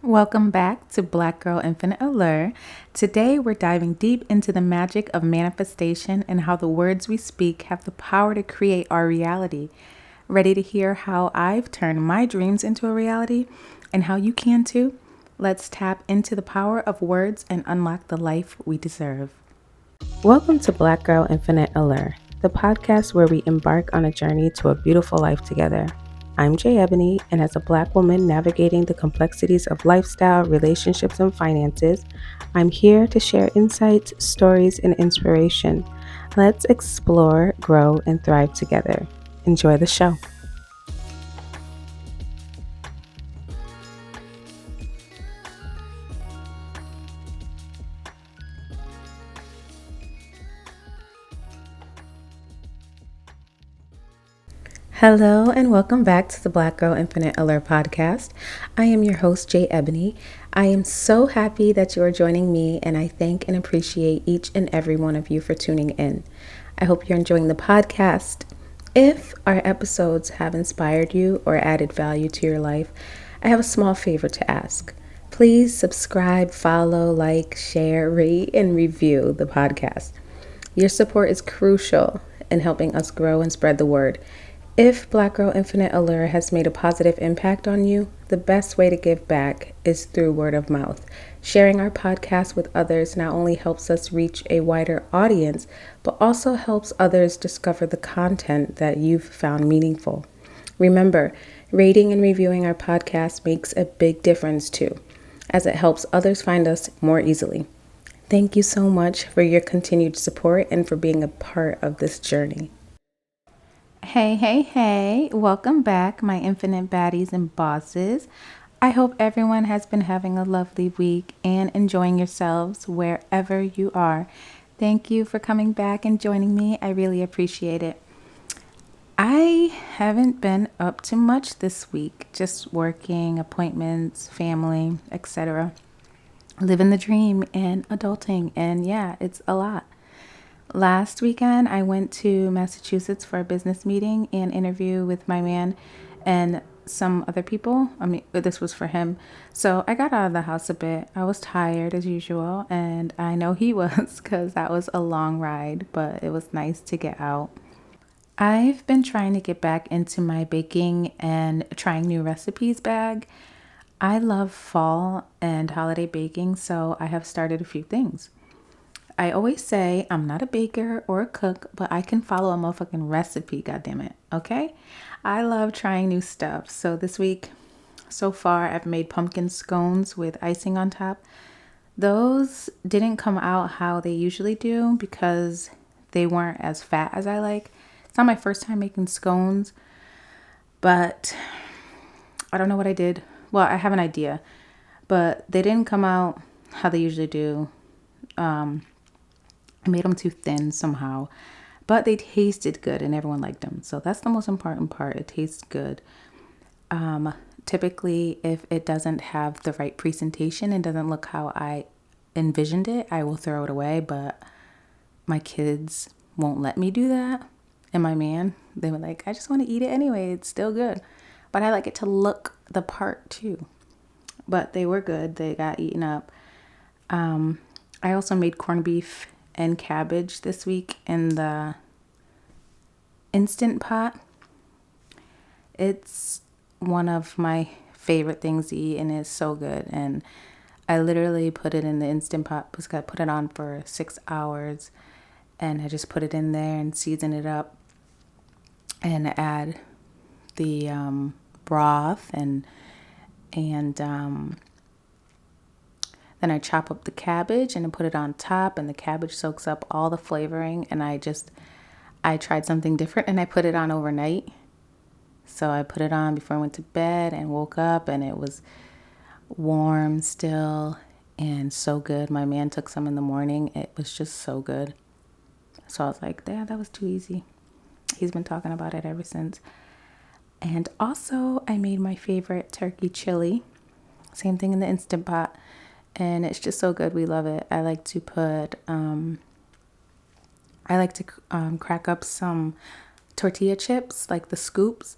Welcome back to Black Girl Infinite Allure. Today we're diving deep into the magic of manifestation and how the words we speak have the power to create our reality. Ready to hear how I've turned my dreams into a reality and how you can too? Let's tap into the power of words and unlock the life we deserve. Welcome to Black Girl Infinite Allure, the podcast where we embark on a journey to a beautiful life together. I'm Jay Ebony, and as a Black woman navigating the complexities of lifestyle, relationships, and finances, I'm here to share insights, stories, and inspiration. Let's explore, grow, and thrive together. Enjoy the show. Hello and welcome back to the Black Girl Infinite Allure podcast. I am your host, Jay Ebony. I am so happy that you are joining me, and I thank and appreciate each and every one of you for tuning in. I hope you're enjoying the podcast. If our episodes have inspired you or added value to your life, I have a small favor to ask. Please subscribe, follow, like, share, rate, and review the podcast. Your support is crucial in helping us grow and spread the word. If Black Girl Infinite Allure has made a positive impact on you, the best way to give back is through word of mouth. Sharing our podcast with others not only helps us reach a wider audience, but also helps others discover the content that you've found meaningful. Remember, rating and reviewing our podcast makes a big difference too, as it helps others find us more easily. Thank you so much for your continued support and for being a part of this journey. Hey, welcome back, my infinite baddies and bosses. I hope everyone has been having a lovely week and enjoying yourselves wherever you are. Thank you for coming back and joining me. I really appreciate it. I haven't been up to much this week, just working, appointments, family, etc. Living the dream and adulting, and yeah, it's a lot. Last weekend, I went to Massachusetts for a business meeting and interview with my man and some other people. This was for him. So I got out of the house a bit. I was tired as usual, and I know he was because that was a long ride, but it was nice to get out. I've been trying to get back into my baking and trying new recipes bag. I love fall and holiday baking, so I have started a few things. I always say I'm not a baker or a cook, but I can follow a motherfucking recipe, goddammit, okay? I love trying new stuff. So this week, so far, I've made pumpkin scones with icing on top. Those didn't come out how they usually do because they weren't as fat as I like. It's not my first time making scones, but I don't know what I did. Well, I have an idea, but they didn't come out how they usually do. I made them too thin somehow, but they tasted good and everyone liked them. So that's the most important part. It tastes good. Typically, if it doesn't have the right presentation and doesn't look how I envisioned it, I will throw it away. But my kids won't let me do that. And my man, they were like, I just want to eat it anyway. It's still good. But I like it to look the part too. But they were good. They got eaten up. I also made corned beef and cabbage this week in the Instant Pot. It's one of my favorite things to eat and it's so good. And I literally put it in the Instant Pot because I put it on for 6 hours and I just put it in there and season it up and add the broth and then I chop up the cabbage and I put it on top and the cabbage soaks up all the flavoring. And I tried something different and I put it on overnight. So I put it on before I went to bed and woke up and it was warm still and so good. My man took some in the morning. It was just so good. So I was like, yeah, that was too easy. He's been talking about it ever since. And also I made my favorite turkey chili. Same thing in the Instant Pot. And it's just so good. We love it. I like to crack up some tortilla chips, like the scoops,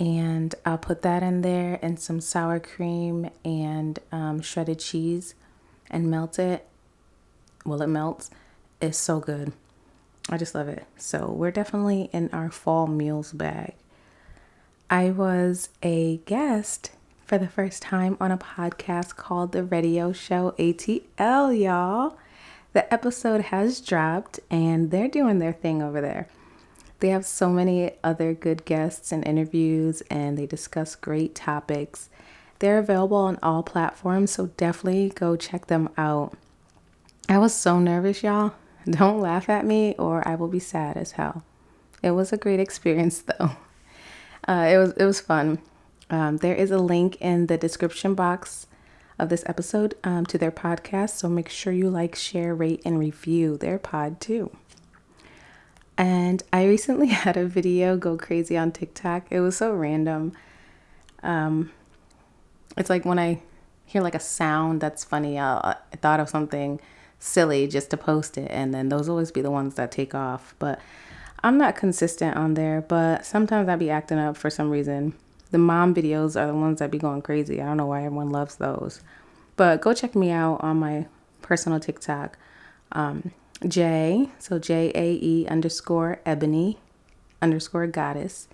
And I'll put that in there and some sour cream and shredded cheese and melt it. Well, it melts. It's so good. I just love it. So we're definitely in our fall meals bag. I was a guest for the first time on a podcast called The Radio Show ATL, y'all. The episode has dropped and they're doing their thing over there. They have so many other good guests and interviews, and they discuss great topics. They're available on all platforms, so definitely go check them out. I was so nervous, y'all. Don't laugh at me or I will be sad as hell. It was a great experience though. It was fun. There is a link in the description box of this episode to their podcast, so make sure you like, share, rate, and review their pod too. And I recently had a video go crazy on TikTok. It was so random. It's like when I hear like a sound that's funny, I thought of something silly just to post it. And then those always be the ones that take off. But I'm not consistent on there. But sometimes I be acting up for some reason. The mom videos are the ones that be going crazy. I don't know why everyone loves those. But go check me out on my personal TikTok. JAE_Ebony_goddess.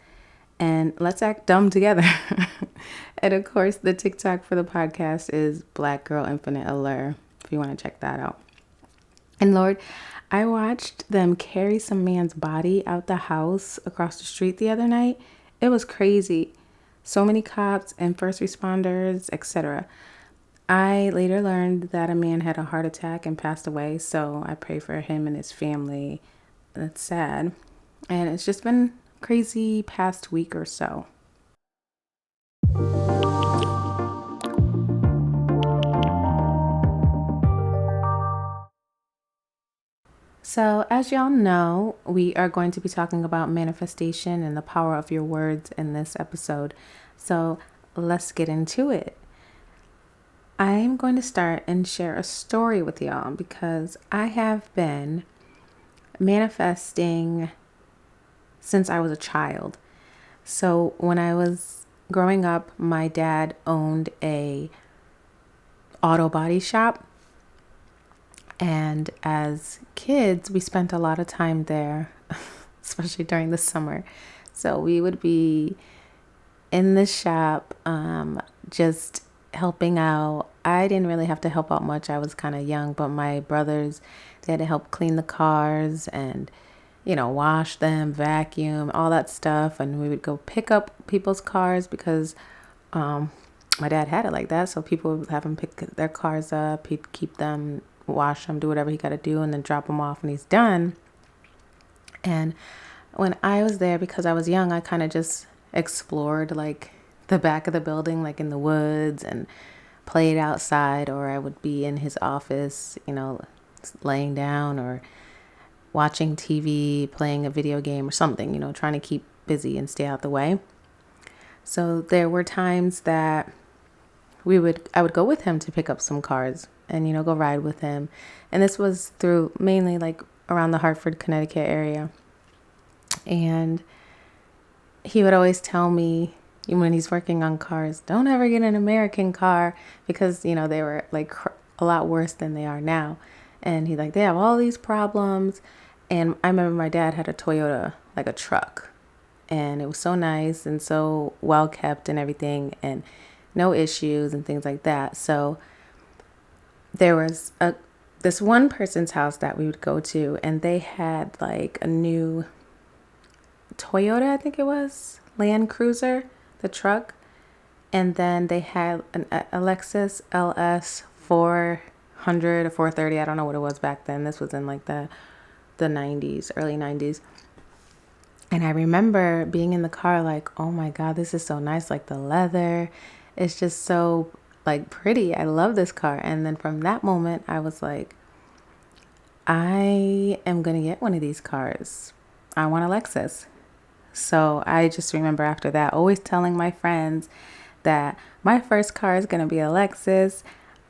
And let's act dumb together. And of course, the TikTok for the podcast is Black Girl Infinite Allure, if you want to check that out. And Lord, I watched them carry some man's body out the house across the street the other night. It was crazy. So many cops and first responders, etc. I later learned that a man had a heart attack and passed away, so I pray for him and his family. That's sad. And it's just been crazy past week or so. So, as y'all know, we are going to be talking about manifestation and the power of your words in this episode. So, let's get into it. I'm going to start and share a story with y'all because I have been manifesting since I was a child. So when I was growing up, my dad owned a auto body shop. And as kids, we spent a lot of time there, especially during the summer. So we would be in the shop, just helping out. I didn't really have to help out much. I was kind of young, but my brothers, they had to help clean the cars and, wash them, vacuum, all that stuff. And we would go pick up people's cars because my dad had it like that. So people would have him pick their cars up. He'd keep them, wash them, do whatever he got to do, and then drop them off when he's done. And when I was there, because I was young, I kind of just explored like the back of the building, like in the woods, and played outside, or I would be in his office, laying down or watching TV, playing a video game or something, trying to keep busy and stay out the way. So there were times that I would go with him to pick up some cars and, go ride with him. And this was through mainly like around the Hartford, Connecticut area. And he would always tell me when he's working on cars, don't ever get an American car because, they were like a lot worse than they are now. And he's like, they have all these problems. And I remember my dad had a Toyota, like a truck. And it was so nice and so well kept and everything, and no issues and things like that. So there was this one person's house that we would go to, and they had like a new Toyota, I think it was, Land Cruiser, the truck. And then they had a Lexus LS 400 or 430. I don't know what it was back then. This was in like the 90s, early 90s. And I remember being in the car like, oh my God, this is so nice. Like the leather, it's just so like pretty. I love this car. And then from that moment, I was like, I am going to get one of these cars. I want a Lexus. So I just remember after that, always telling my friends that my first car is going to be a Lexus.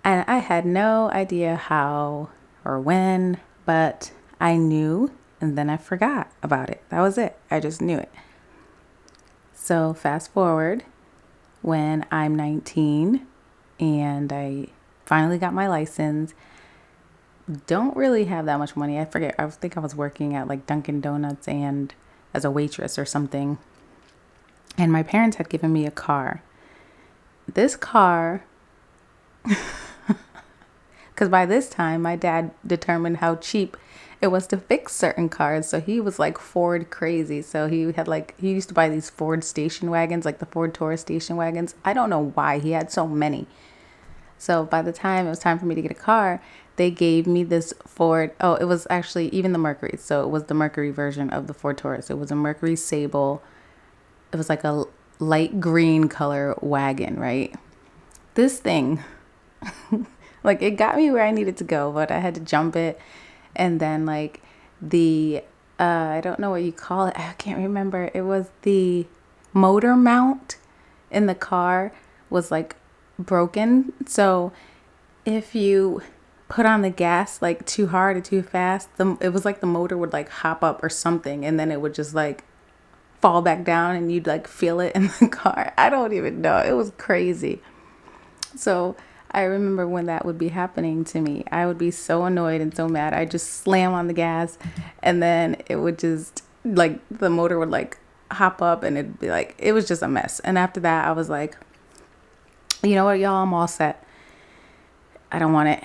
And I had no idea how or when, but I knew. And then I forgot about it. That was it. I just knew it. So fast forward when I'm 19 and I finally got my license. Don't really have that much money. I forget. I think I was working at like Dunkin' Donuts and as a waitress or something. And my parents had given me a car. This car, because by this time my dad determined how cheap it was to fix certain cars. So he was like Ford crazy. So he used to buy these Ford station wagons, like the Ford Taurus station wagons. I don't know why he had so many. So by the time it was time for me to get a car, they gave me this Ford. Oh, it was actually even the Mercury. So it was the Mercury version of the Ford Taurus. It was a Mercury Sable. It was like a light green color wagon, right? This thing, like it got me where I needed to go, but I had to jump it. And then like the, I don't know what you call it. I can't remember. It was the motor mount in the car was like broken. So if you put on the gas like too hard or too fast, it was like the motor would like hop up or something, and then it would just like fall back down and you'd like feel it in the car. I don't even know. It was crazy. So I remember when that would be happening to me, I would be so annoyed and so mad. I just slam on the gas and then it would just like the motor would like hop up and it'd be like, it was just a mess. And after that, I was like, you know what, y'all, I'm all set. I don't want it.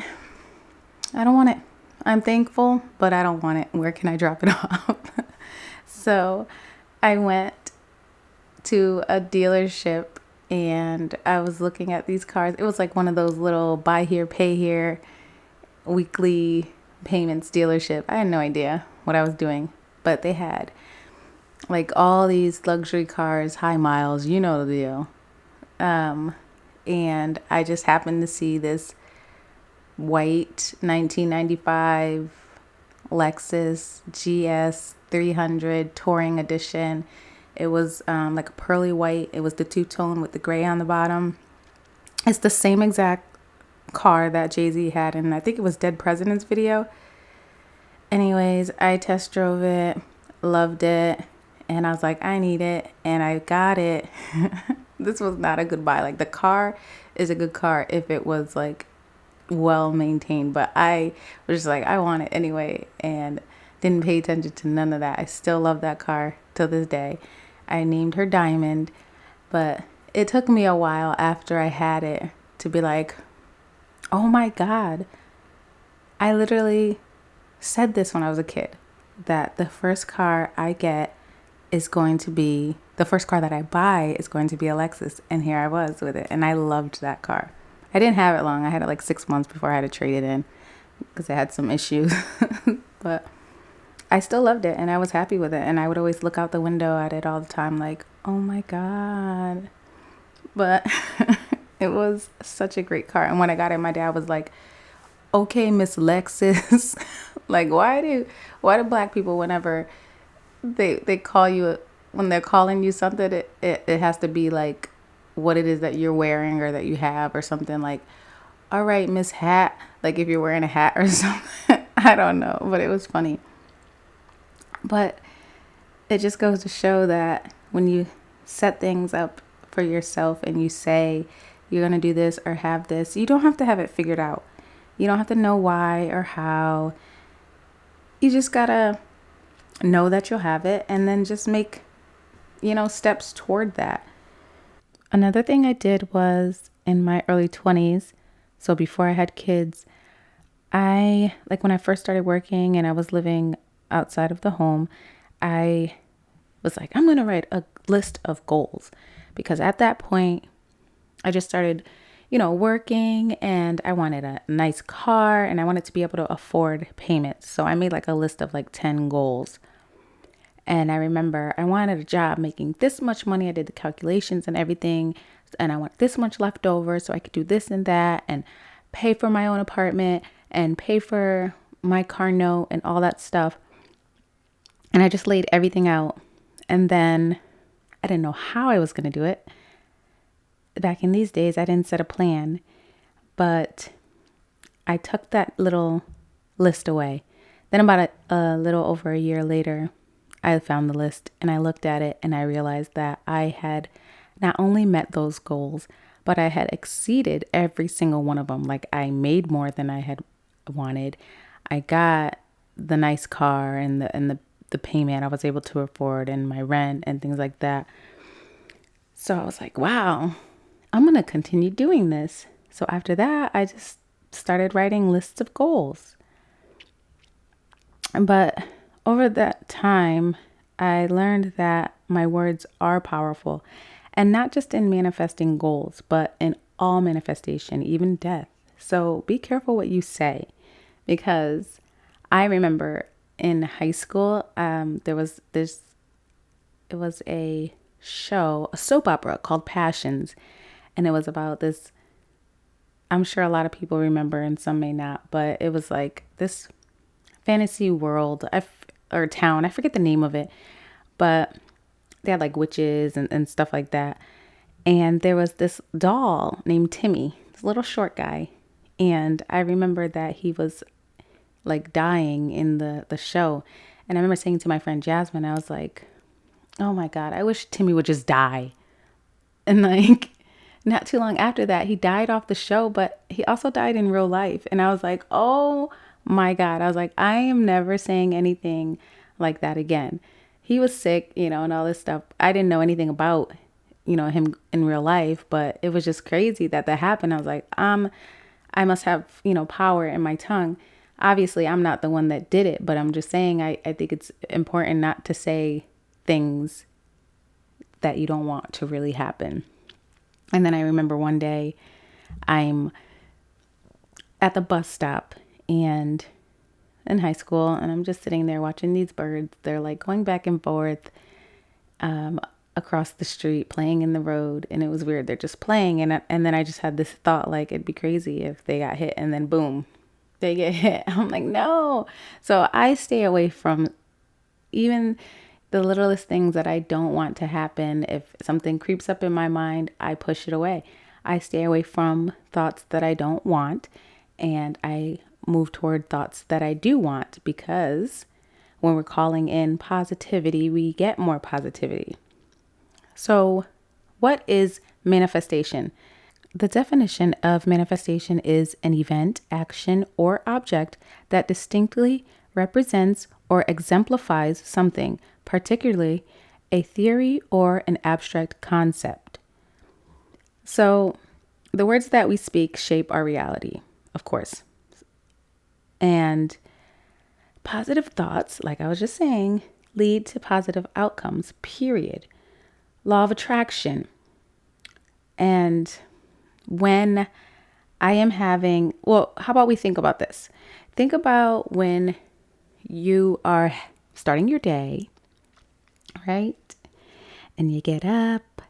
I don't want it. I'm thankful, but I don't want it. Where can I drop it off? So I went to a dealership and I was looking at these cars. It was like one of those little buy here, pay here weekly payments dealership. I had no idea what I was doing, but they had like all these luxury cars, high miles, you know the deal. And I just happened to see this white 1995 Lexus GS 300 Touring Edition. It was like a pearly white. It was the two-tone with the gray on the bottom. It's the same exact car that Jay-Z had in, I think it was Dead President's video. Anyways, I test drove it, loved it, and I was like, I need it, and I got it. This was not a good buy. Like the car is a good car if it was like well maintained, but I was just like, I want it anyway, and didn't pay attention to none of that. I still love that car till this day. I named her Diamond, but it took me a while after I had it to be like, oh my God, I literally said this when I was a kid, that the first car I get is going to be, the first car that I buy is going to be a Lexus, and here I was with it, and I loved that car. I didn't have it long. I had it like 6 months before I had to trade it in because it had some issues. But I still loved it and I was happy with it. And I would always look out the window at it all the time like, oh my God. But it was such a great car. And when I got it, my dad was like, okay, Miss Lexus. Like, why do black people, whenever they call you, when they're calling you something, it has to be like what it is that you're wearing or that you have or something, like, all right, Miss Hat, like if you're wearing a hat or something. I don't know, but it was funny. But it just goes to show that when you set things up for yourself and you say you're going to do this or have this, you don't have to have it figured out. You don't have to know why or how. You just got to know that you'll have it and then just make, steps toward that. Another thing I did was in my early 20s, so before I had kids, when I first started working and I was living outside of the home, I was like, I'm going to write a list of goals, because at that point I just started, working, and I wanted a nice car and I wanted to be able to afford payments. So I made like a list of like 10 goals. And I remember I wanted a job making this much money. I did the calculations and everything. And I want this much left over so I could do this and that and pay for my own apartment and pay for my car note and all that stuff. And I just laid everything out. And then I didn't know how I was going to do it. Back in these days, I didn't set a plan. But I took that little list away. Then about a little over a year later, I found the list and I looked at it and I realized that I had not only met those goals, but I had exceeded every single one of them. Like I made more than I had wanted. I got the nice car and the payment I was able to afford and my rent and things like that. So I was like, wow, I'm going to continue doing this. So after that, I just started writing lists of goals. But over that time, I learned that my words are powerful, and not just in manifesting goals, but in all manifestation, even death. So be careful what you say, because I remember in high school, there was this, it was a show, a soap opera called Passions. And it was about this, I'm sure a lot of people remember and some may not, but it was like this fantasy world or town. I forget the name of it, but they had like witches and stuff like that. And there was this doll named Timmy, this little short guy. And I remember that he was like dying in the show. And I remember saying to my friend Jasmine, I was like, oh my God, I wish Timmy would just die. And like, not too long after that, he died off the show, but he also died in real life. And I was like, oh my God. I was like, I am never saying anything like that again. He was sick, and all this stuff. I didn't know anything about, him in real life, but it was just crazy that happened. I was like, I must have, power in my tongue. Obviously, I'm not the one that did it, but I'm just saying, I think it's important not to say things that you don't want to really happen. And then I remember one day I'm at the bus stop and in high school, and I'm just sitting there watching these birds. They're like going back and forth across the street, playing in the road. And it was weird. They're just playing. And then I just had this thought, like, it'd be crazy if they got hit and then boom, they get hit. I'm like, no. So I stay away from even the littlest things that I don't want to happen. If something creeps up in my mind, I push it away. I stay away from thoughts that I don't want, and I move toward thoughts that I do want, because when we're calling in positivity, we get more positivity. So, what is manifestation? The definition of manifestation is an event, action, or object that distinctly represents or exemplifies something, particularly a theory or an abstract concept. So, the words that we speak shape our reality, of course. And positive thoughts, like I was just saying, lead to positive outcomes, period. Law of attraction. And when I am having, well, how about we think about this? Think about when you are starting your day, right? And you get up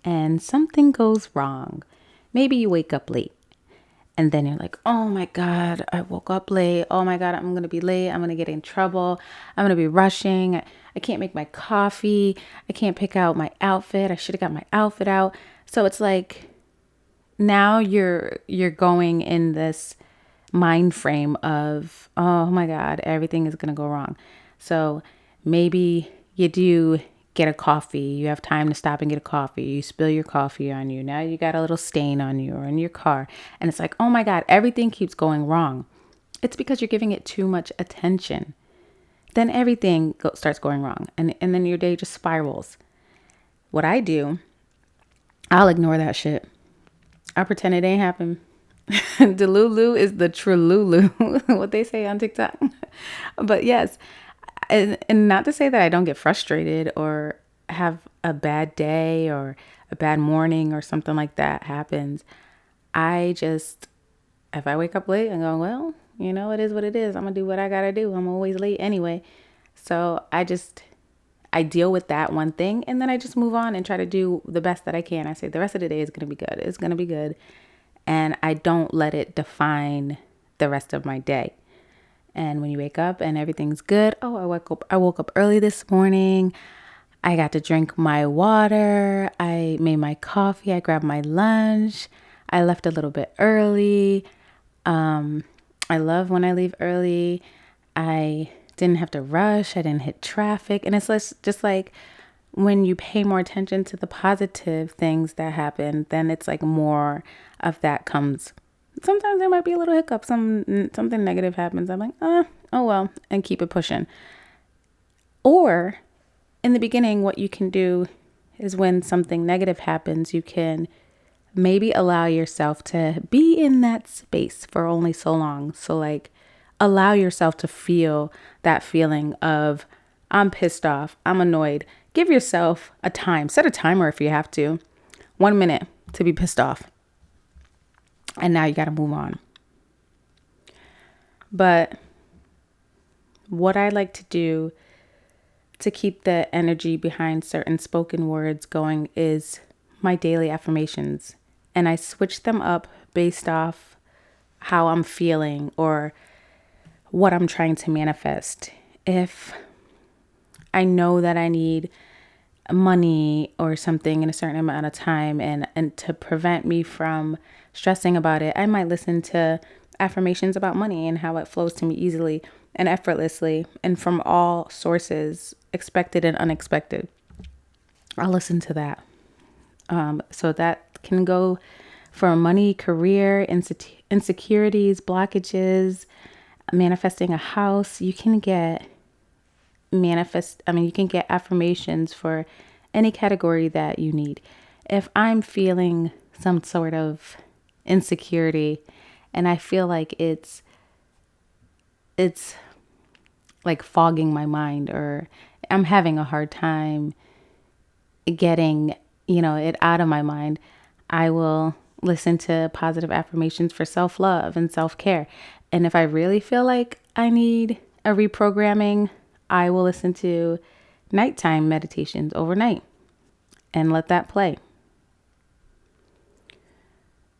and something goes wrong. Maybe you wake up late. And then you're like, oh my God, I woke up late. Oh my God, I'm going to be late. I'm going to get in trouble. I'm going to be rushing. I can't make my coffee. I can't pick out my outfit. I should have got my outfit out. So it's like, now you're going in this mind frame of, oh my God, everything is going to go wrong. So maybe you do get a coffee. You have time to stop and get a coffee. You spill your coffee on you. Now you got a little stain on you or in your car. And it's like, oh my God, everything keeps going wrong. It's because you're giving it too much attention. Then everything starts going wrong. And then your day just spirals. What I do, I'll ignore that shit. I'll pretend it ain't happened. Delulu is the trululu, what they say on TikTok. But yes, and not to say that I don't get frustrated or have a bad day or a bad morning or something like that happens. I just, if I wake up late, I go, well, it is what it is. I'm going to do what I got to do. I'm always late anyway. So I deal with that one thing, and then I just move on and try to do the best that I can. I say the rest of the day is going to be good. It's going to be good. And I don't let it define the rest of my day. And when you wake up and everything's good, oh, I woke up early this morning. I got to drink my water. I made my coffee. I grabbed my lunch. I left a little bit early. I love when I leave early. I Didn't have to rush. I didn't hit traffic. And it's just like when you pay more attention to the positive things that happen, then it's like more of that comes. Sometimes there might be a little hiccup. Something negative happens. I'm like, oh well, and keep it pushing. Or in the beginning, what you can do is when something negative happens, you can maybe allow yourself to be in that space for only so long. So like allow yourself to feel that feeling of I'm pissed off, I'm annoyed. Give yourself a time, set a timer if you have to, 1 minute to be pissed off. And now you got to move on. But what I like to do to keep the energy behind certain spoken words going is my daily affirmations. And I switch them up based off how I'm feeling or what I'm trying to manifest. If I know that I need money or something in a certain amount of time and to prevent me from stressing about it, I might listen to affirmations about money and how it flows to me easily and effortlessly and from all sources, expected and unexpected. I'll listen to that. So that can go for money, career, insecurities, blockages, manifesting a house. You can get affirmations for any category that you need. If I'm feeling some sort of insecurity and I feel like it's like fogging my mind, or I'm having a hard time getting, it out of my mind, I will listen to positive affirmations for self-love and self-care. And if I really feel like I need a reprogramming, I will listen to nighttime meditations overnight and let that play.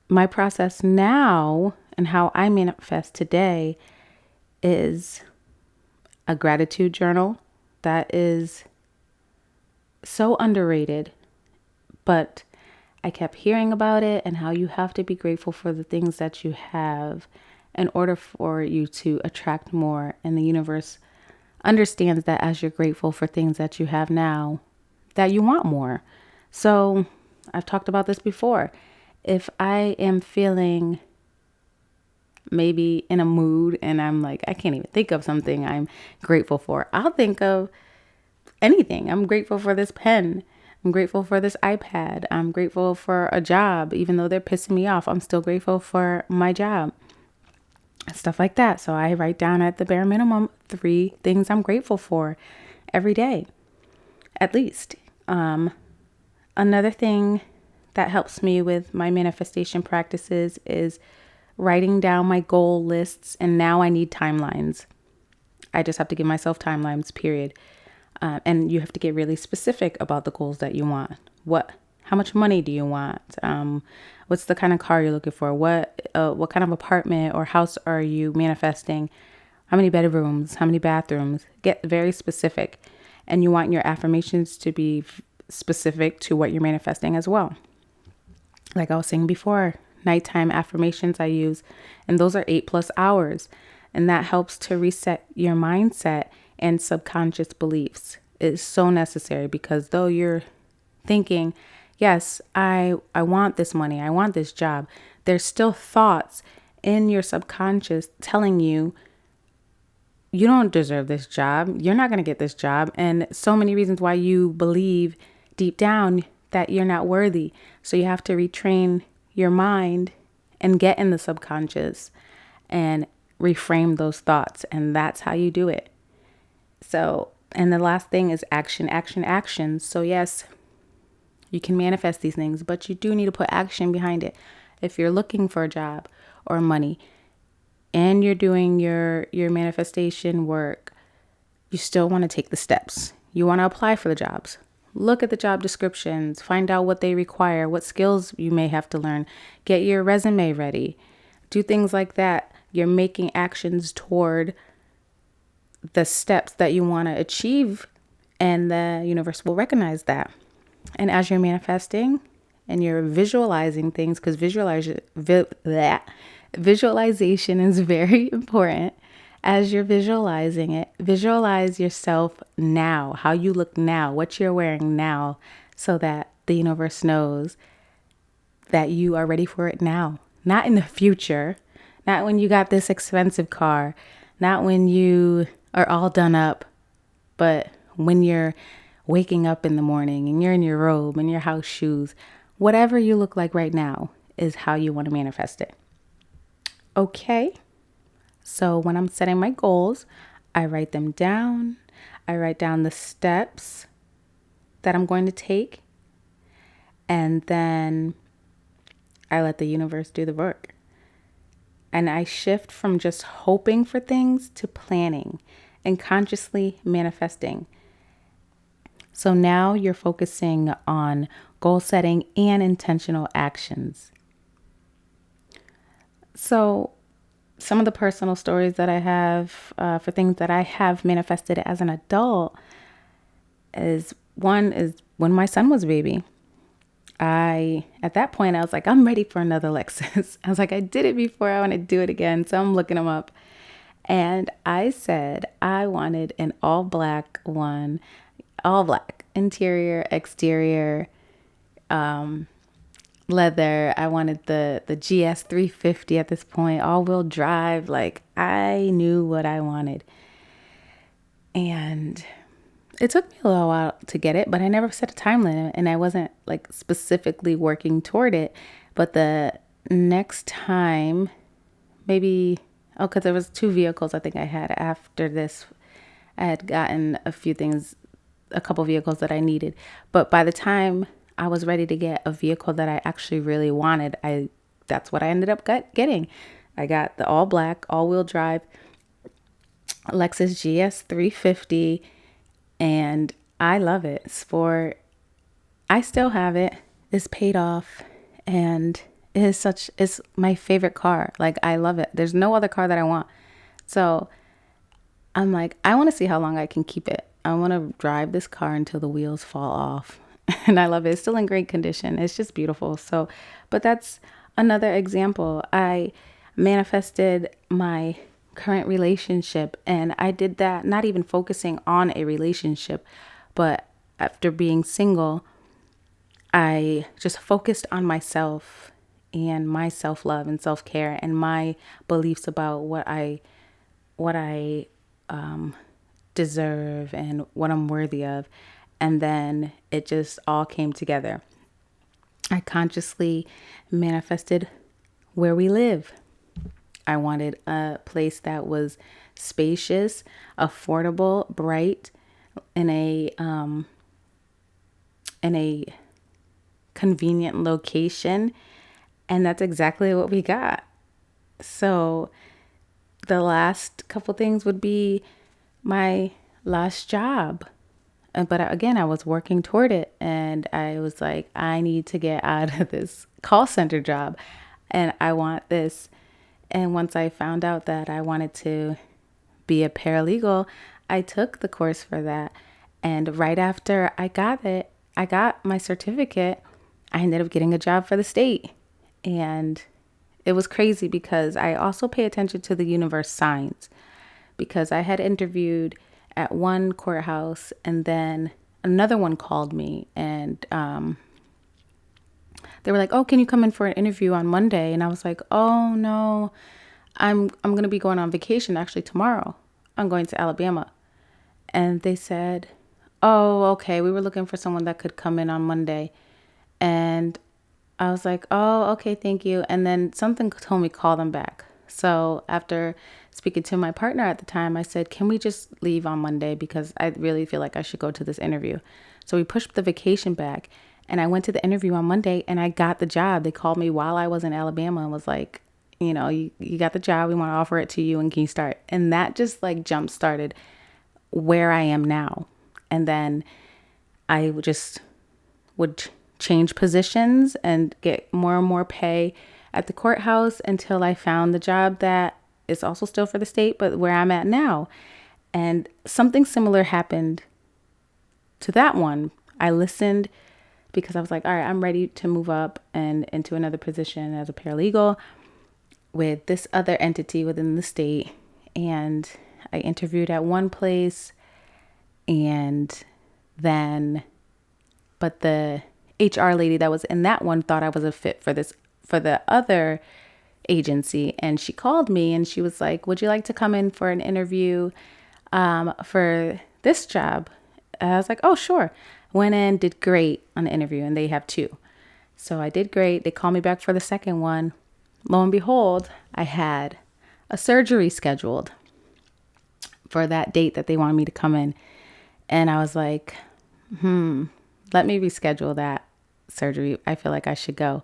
My process now and how I manifest today is a gratitude journal that is so underrated, but I kept hearing about it and how you have to be grateful for the things that you have in order for you to attract more. And the universe understands that as you're grateful for things that you have now, that you want more. So I've talked about this before. If I am feeling maybe in a mood and I'm like, I can't even think of something I'm grateful for, I'll think of anything. I'm grateful for this pen. I'm grateful for this iPad. I'm grateful for a job. Even though they're pissing me off, I'm still grateful for my job. Stuff like that. So I write down at the bare minimum 3 things I'm grateful for every day, at least. Another thing that helps me with my manifestation practices is writing down my goal lists. And now I need timelines. I just have to give myself timelines, period. And you have to get really specific about the goals that you want. How much money do you want? What's the kind of car you're looking for? What kind of apartment or house are you manifesting? How many bedrooms? How many bathrooms? Get very specific. And you want your affirmations to be specific to what you're manifesting as well. Like I was saying before, nighttime affirmations I use, and those are 8+ hours. And that helps to reset your mindset and subconscious beliefs. It's so necessary because though you're thinking, yes, I want this money, I want this job, there's still thoughts in your subconscious telling you, you don't deserve this job, you're not going to get this job, and so many reasons why you believe deep down that you're not worthy. So you have to retrain your mind and get in the subconscious and reframe those thoughts. And that's how you do it. So, and the last thing is action, action, action. So yes, you can manifest these things, but you do need to put action behind it. If you're looking for a job or money and you're doing your manifestation work, you still want to take the steps. You want to apply for the jobs. Look at the job descriptions, find out what they require, what skills you may have to learn, get your resume ready, do things like that. You're making actions toward the steps that you want to achieve, and the universe will recognize that. And as you're manifesting and you're visualizing things, because visualization is very important. as you're visualizing it, visualize yourself now, how you look now, what you're wearing now, so that the universe knows that you are ready for it now, not in the future, not when you got this expensive car, not when you are all done up, but when you're waking up in the morning and you're in your robe and your house shoes, whatever you look like right now is how you want to manifest it. Okay. So when I'm setting my goals, I write them down. I write down the steps that I'm going to take. And then I let the universe do the work. And I shift from just hoping for things to planning and consciously manifesting. So now you're focusing on goal setting and intentional actions. So some of the personal stories that I have for things that I have manifested as an adult is one is when my son was a baby. At that point, I was like, I'm ready for another Lexus. I was like, I did it before, I want to do it again. So I'm looking them up. And I said I wanted an all black one, all black, interior, exterior, leather. I wanted the GS 350 at this point, all wheel drive. Like, I knew what I wanted. And it took me a little while to get it, but I never set a time limit and I wasn't like specifically working toward it. But the next time, maybe, because there was 2 vehicles I think I had after this. I had gotten a couple vehicles that I needed. But by the time I was ready to get a vehicle that I actually really wanted, that's what I ended up getting. I got the all black, all wheel drive Lexus GS 350, and I love it. Sport. I still have it. It's paid off, and it's my favorite car. Like, I love it. There's no other car that I want. So I'm like, I want to see how long I can keep it. I want to drive this car until the wheels fall off. And I love it. It's still in great condition. It's just beautiful. So, but that's another example. I manifested my current relationship, and I did that not even focusing on a relationship, but after being single, I just focused on myself and my self-love and self-care and my beliefs about what I deserve and what I'm worthy of. And then it just all came together. I consciously manifested where we live. I wanted a place that was spacious, affordable, bright, in a convenient location. And that's exactly what we got. So the last couple things would be my last job. But again, I was working toward it, and I was like, I need to get out of this call center job, and I want this. And once I found out that I wanted to be a paralegal, I took the course for that. And right after I got my certificate, I ended up getting a job for the state. And it was crazy because I also pay attention to the universe signs, because I had interviewed at one courthouse and then another one called me, and they were like, oh, can you come in for an interview on Monday? And I was like, oh no, I'm going to be going on vacation actually tomorrow. I'm going to Alabama. And they said, oh, okay, we were looking for someone that could come in on Monday. And I was like, oh, okay, thank you. And then something told me call them back. So after speaking to my partner at the time, I said, can we just leave on Monday? Because I really feel like I should go to this interview. So we pushed the vacation back, and I went to the interview on Monday, and I got the job. They called me while I was in Alabama and was like, you got the job. We want to offer it to you, and can you start? And that just like jump started where I am now. And then I would change positions and get more and more pay at the courthouse until I found the job that is also still for the state, but where I'm at now. And something similar happened to that one. I listened because I was like, all right, I'm ready to move up and into another position as a paralegal with this other entity within the state. and I interviewed at one place, and then, but the HR lady that was in that one thought I was a fit for the other agency. And she called me and she was like, would you like to come in for an interview for this job? I was like, oh, sure. Went in, did great on the interview, and they have two. So I did great. They called me back for the second one. Lo and behold, I had a surgery scheduled for that date that they wanted me to come in. And I was like, let me reschedule that surgery. I feel like I should go.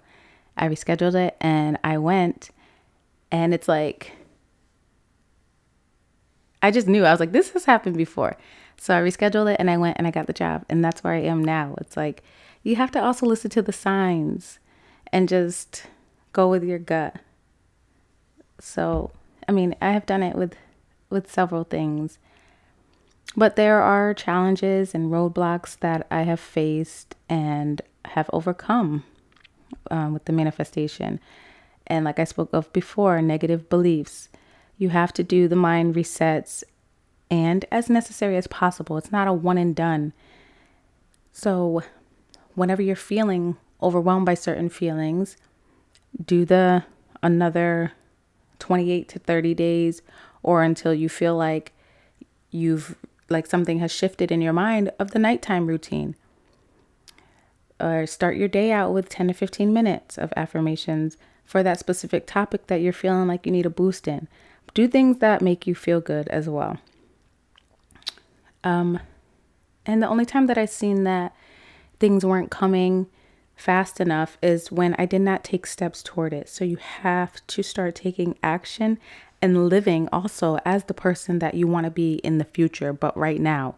I rescheduled it and I went, and it's like, I just knew. I was like, this has happened before. So I rescheduled it and I went and I got the job. And that's where I am now. It's like, you have to also listen to the signs and just go with your gut. So, I mean, I have done it with several things. But there are challenges and roadblocks that I have faced and have overcome with the manifestation. And like I spoke of before, negative beliefs. You have to do the mind resets, and as necessary as possible. It's not a one and done. So whenever you're feeling overwhelmed by certain feelings, do the another 28 to 30 days, or until you feel like something has shifted in your mind, of the nighttime routine. Or start your day out with 10 to 15 minutes of affirmations for that specific topic that you're feeling like you need a boost in. Do things that make you feel good as well. And the only time that I've seen that things weren't coming fast enough is when I did not take steps toward it. So you have to start taking action and living also as the person that you want to be in the future, but right now.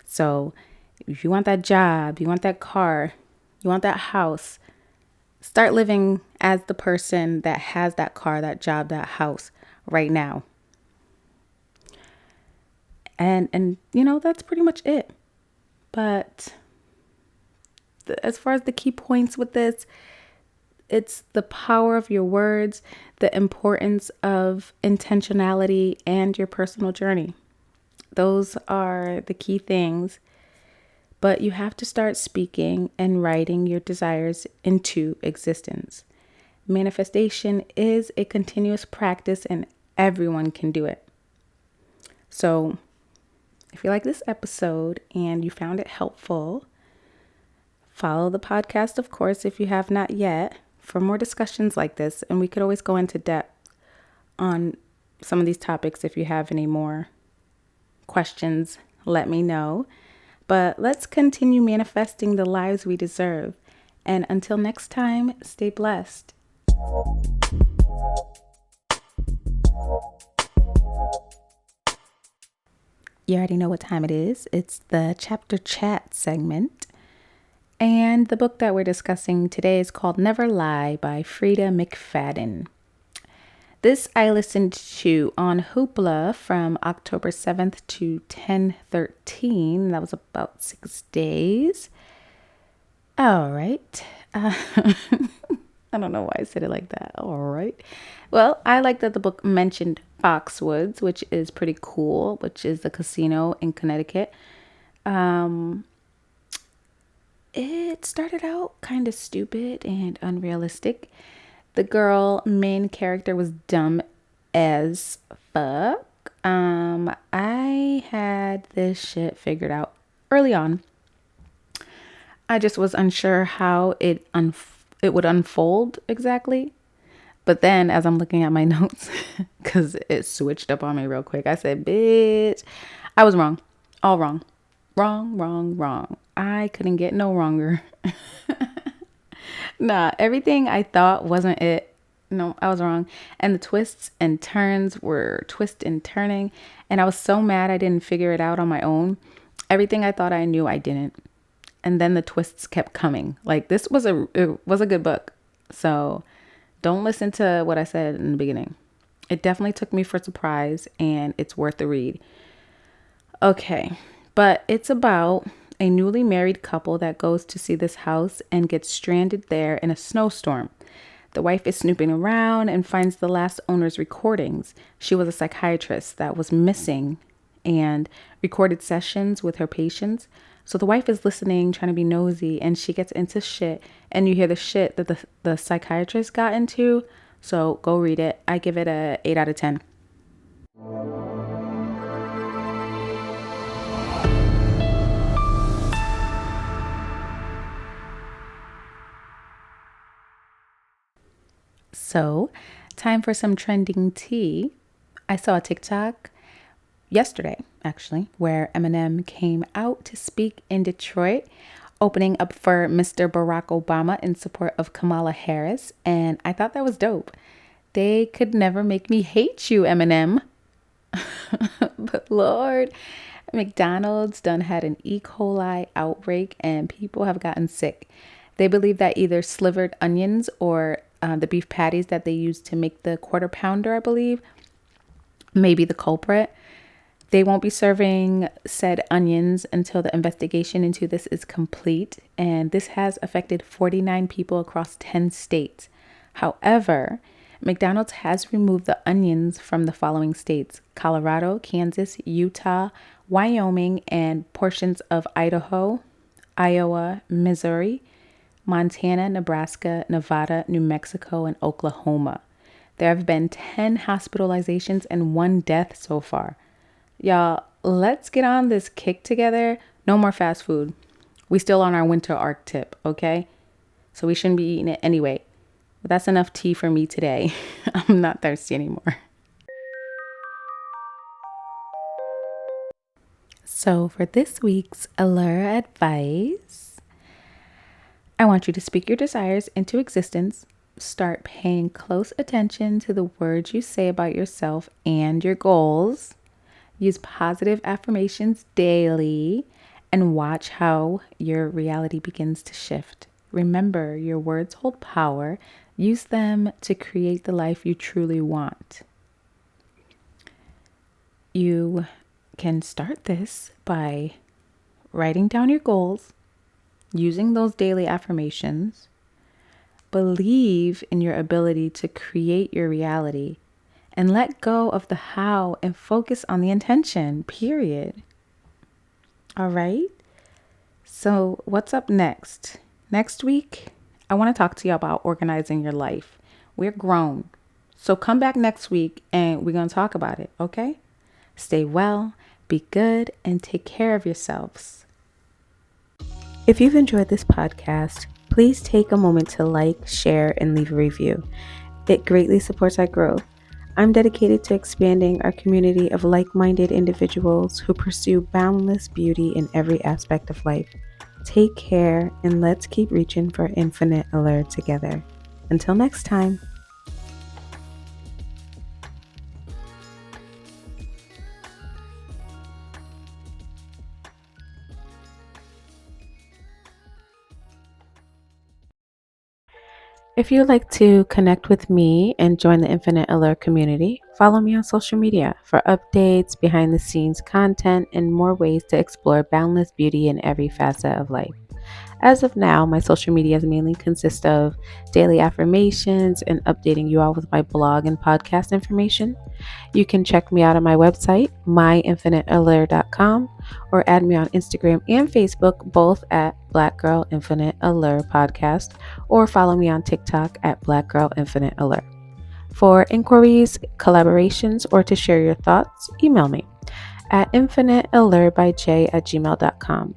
So if you want that job, you want that car, you want that house, start living as the person that has that car, that job, that house right now. And that's pretty much it. But as far as the key points with this, it's the power of your words, the importance of intentionality, and your personal journey. Those are the key things. But you have to start speaking and writing your desires into existence. Manifestation is a continuous practice and everyone can do it. So if you like this episode and you found it helpful, follow the podcast, of course, if you have not yet, for more discussions like this. And we could always go into depth on some of these topics. If you have any more questions, let me know. But let's continue manifesting the lives we deserve. And until next time, stay blessed. You already know what time it is. It's the chapter chat segment. And the book that we're discussing today is called Never Lie by Frida McFadden. This I listened to on Hoopla from October 7th to 10/13. That was about 6 days. All right. I don't know why I said it like that. All right. Well, I like that the book mentioned Foxwoods, which is pretty cool, which is a casino in Connecticut. It started out kind of stupid and unrealistic. The girl main character was dumb as fuck. I had this shit figured out early on. I just was unsure how it would unfold exactly. But then as I'm looking at my notes, because it switched up on me real quick, I said, bitch, I was wrong. All wrong. Wrong. I couldn't get no wronger. Nah, everything I thought wasn't it. No, I was wrong. And the twists and turns were twist and turning. And I was so mad I didn't figure it out on my own. Everything I thought I knew, I didn't. And then the twists kept coming. Like, it was a good book. So don't listen to what I said in the beginning. It definitely took me for a surprise, and it's worth the read. Okay, but it's about a newly married couple that goes to see this house and gets stranded there in a snowstorm. The wife is snooping around and finds the last owner's recordings. She was a psychiatrist that was missing and recorded sessions with her patients. So the wife is listening, trying to be nosy, and she gets into shit. And you hear the shit that the psychiatrist got into. So go read it. I give it a 8 out of 10. So, time for some trending tea. I saw a TikTok yesterday, actually, where Eminem came out to speak in Detroit, opening up for Mr. Barack Obama in support of Kamala Harris. And I thought that was dope. They could never make me hate you, Eminem. But Lord, McDonald's done had an E. coli outbreak and people have gotten sick. They believe that either slivered onions or the beef patties that they used to make the quarter pounder, I believe, may be the culprit. They won't be serving said onions until the investigation into this is complete, and this has affected 49 people across 10 states. However, McDonald's has removed the onions from the following states: Colorado, Kansas, Utah, Wyoming, and portions of Idaho, Iowa, Missouri, Montana, Nebraska, Nevada, New Mexico, and Oklahoma. There have been 10 hospitalizations and 1 death so far. Y'all, let's get on this kick together. No more fast food. We still on our winter arc tip, okay? So we shouldn't be eating it anyway. But that's enough tea for me today. I'm not thirsty anymore. So for this week's Allure advice, I want you to speak your desires into existence. Start paying close attention to the words you say about yourself and your goals. Use positive affirmations daily and watch how your reality begins to shift. Remember, your words hold power. Use them to create the life you truly want. You can start this by writing down your goals, using those daily affirmations. Believe in your ability to create your reality and let go of the how and focus on the intention, period. All right. So what's up next? Next week, I want to talk to you about organizing your life. We're grown. So come back next week and we're going to talk about it. Okay. Stay well, be good, and take care of yourselves. If you've enjoyed this podcast, please take a moment to like, share, and leave a review. It greatly supports our growth. I'm dedicated to expanding our community of like-minded individuals who pursue boundless beauty in every aspect of life. Take care, and let's keep reaching for infinite allure together. Until next time. If you'd like to connect with me and join the Infinite Allure community, follow me on social media for updates, behind the scenes content, and more ways to explore boundless beauty in every facet of life. As of now, my social medias mainly consist of daily affirmations and updating you all with my blog and podcast information. You can check me out on my website, myinfiniteallure.com, or add me on Instagram and Facebook, both at Black Girl Infinite Allure Podcast, or follow me on TikTok at Black Girl Infinite Allure. For inquiries, collaborations, or to share your thoughts, email me at infiniteallurebyj@gmail.com.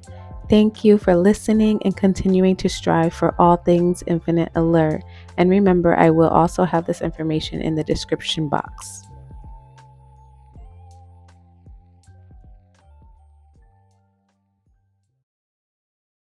Thank you for listening and continuing to strive for all things infinite allure. And remember, I will also have this information in the description box.